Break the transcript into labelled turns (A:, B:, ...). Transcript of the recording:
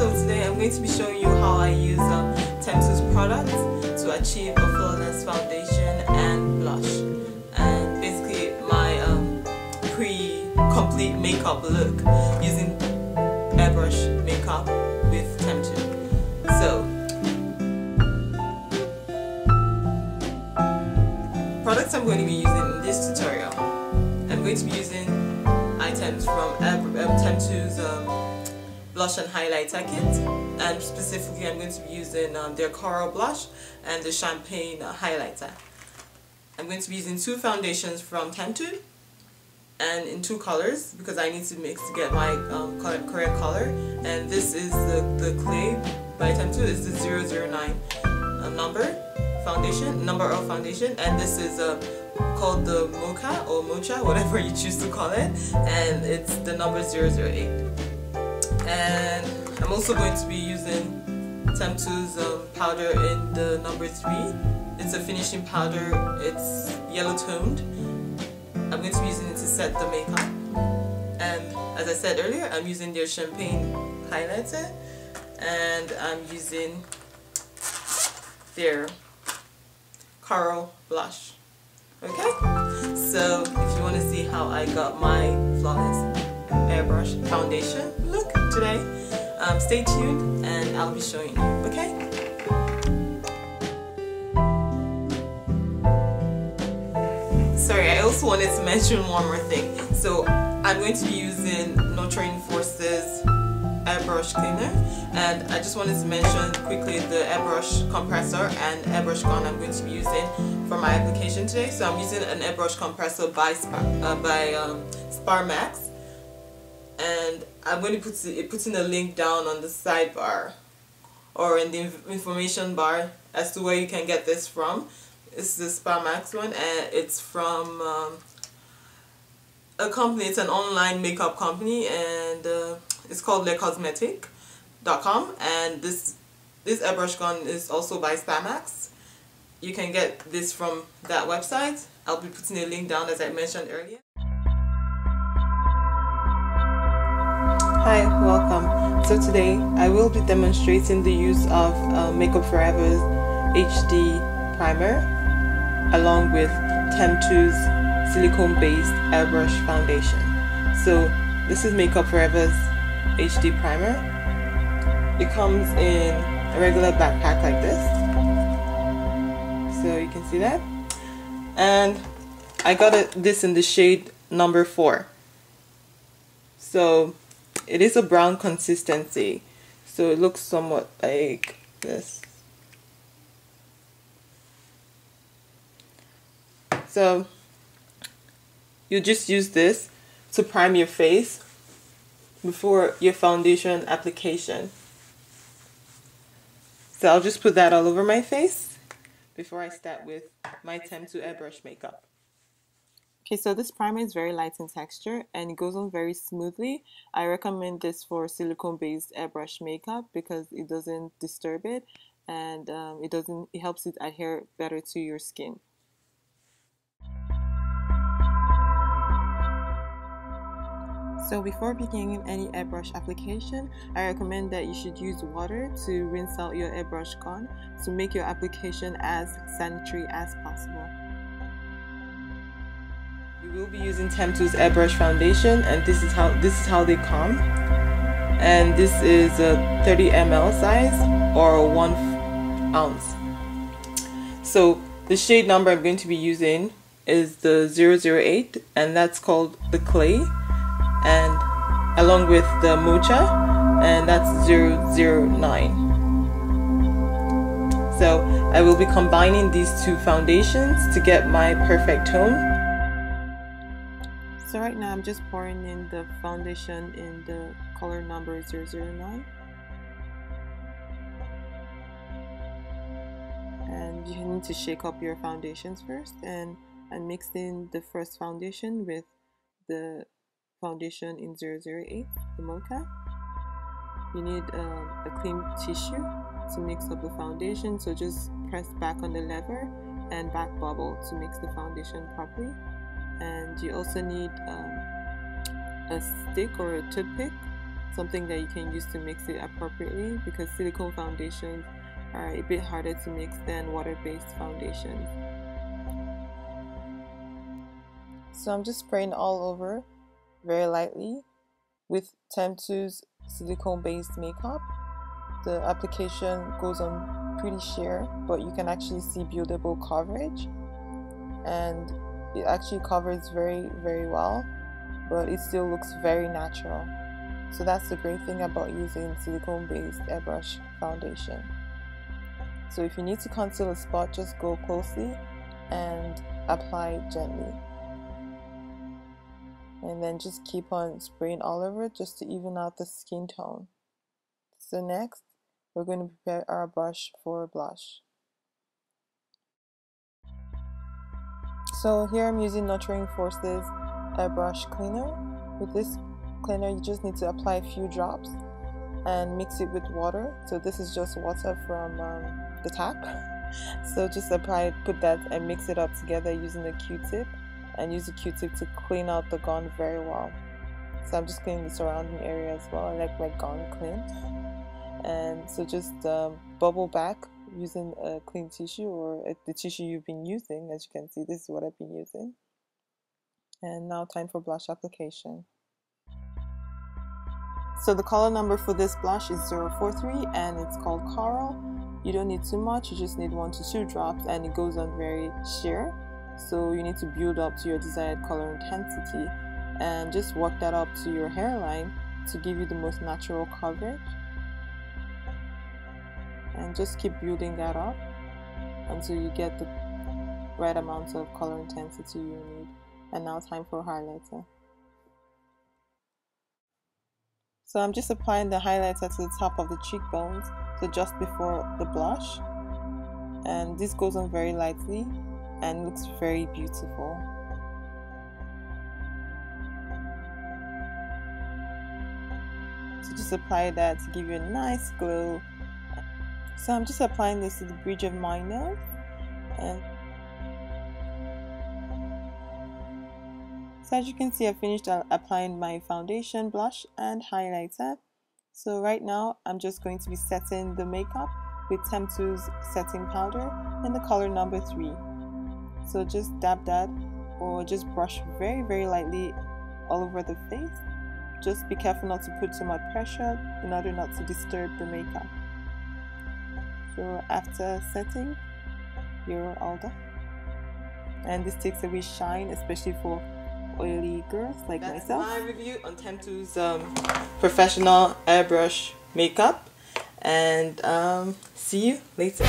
A: So today I'm going to be showing you how I use Temptu's products to achieve a flawless foundation and blush, and basically my pre-complete makeup look using airbrush makeup with Temptu. So products I'm going to be using in this tutorial, I'm going to be using items from Temptu's blush and highlighter kit, and specifically I'm going to be using their coral blush and the champagne highlighter. I'm going to be using two foundations from Temptu and in two colors because I need to mix to get my correct color, and this is the clay by Temptu. Is the 009 number of foundation, and this is called the mocha or mocha, whatever you choose to call it, and it's the number 008. And I'm also going to be using Temptu's powder in the number 3. It's a finishing powder, it's yellow toned. I'm going to be using it to set the makeup, and as I said earlier, I'm using their champagne highlighter, and I'm using their coral blush. Okay, so if you want to see how I got my flawless airbrush foundation look today, stay tuned and I'll be showing you. Okay. Sorry, I also wanted to mention one more thing. So I'm going to be using Nurturing Forces airbrush cleaner, and I just wanted to mention quickly the airbrush compressor and airbrush gun I'm going to be using for my application today. So I'm using an airbrush compressor by Sparmax, and I'm going to put in a link down on the sidebar or in the information bar as to where you can get this from. It's the Sparmax one, and it's from a company. It's an online makeup company, and it's called lecosmetic.com, and this airbrush gun is also by Sparmax. You can get this from that website. I'll be putting a link down as I mentioned earlier. Hi, welcome. So today I will be demonstrating the use of Makeup Forever's HD primer along with Temptu's silicone-based airbrush foundation. So this is Makeup Forever's HD primer. It comes in a regular backpack like this, so you can see that, and I got this in the shade number 4. So it is a brown consistency, so it looks somewhat like this. So you just use this to prime your face before your foundation application. So I'll just put that all over my face before I start with my Temptu airbrush makeup. Okay, so this primer is very light in texture and it goes on very smoothly. I recommend this for silicone-based airbrush makeup because it doesn't disturb it, and it helps it adhere better to your skin. So before beginning any airbrush application, I recommend that you should use water to rinse out your airbrush gun to make your application as sanitary as possible. We will be using Temptu's airbrush foundation, and this is how they come. And this is a 30 ml size or 1 ounce. So the shade number I'm going to be using is the 008, and that's called the clay, and along with the mocha, and that's 009. So I will be combining these two foundations to get my perfect tone. So right now I'm just pouring in the foundation in the color number 009, and you need to shake up your foundations first, and I'm mixing the first foundation with the foundation in 008, the mocha. You need a clean tissue to mix up the foundation, so just press back on the lever and back bubble to mix the foundation properly. And you also need a stick or a toothpick something that you can use to mix it appropriately, because silicone foundations are a bit harder to mix than water-based foundations. So I'm just spraying all over very lightly with Temptu's silicone-based makeup. The application goes on pretty sheer, but you can actually see buildable coverage, and it actually covers very well, but it still looks very natural. So that's the great thing about using silicone-based airbrush foundation. So if you need to conceal a spot, just go closely and apply gently. And then just keep on spraying all over it just to even out the skin tone. So next, we're going to prepare our brush for blush. So here I'm using Nurturing Forces Airbrush cleaner. With this cleaner, you just need to apply a few drops and mix it with water. So this is just water from the tap. So just put that and mix it up together using a Q-tip, and use the Q-tip to clean out the gun very well. So I'm just cleaning the surrounding area as well. I like my gun clean. And so just bubble back using a clean tissue, or the tissue you've been using. As you can see, this is what I've been using. And now time for blush application. So the color number for this blush is 043 and it's called Coral. You don't need too much, you just need 1 to 2 drops, and it goes on very sheer. So you need to build up to your desired color intensity and just work that up to your hairline to give you the most natural coverage. And just keep building that up until you get the right amount of color intensity you need. And now time for highlighter. So I'm just applying the highlighter to the top of the cheekbones, so just before the blush. And this goes on very lightly and looks very beautiful. So just apply that to give you a nice glow. So I'm just applying this to the bridge of my nose, and so as you can see, I finished applying my foundation, blush and highlighter. So right now I'm just going to be setting the makeup with Temptu's setting powder in the color number 3. So just dab that, or just brush very lightly all over the face. Just be careful not to put too much pressure in order not to disturb the makeup. So after setting, you're all done. And this takes away shine, especially for oily girls like myself. That's my review on Temptu's professional airbrush makeup, and see you later.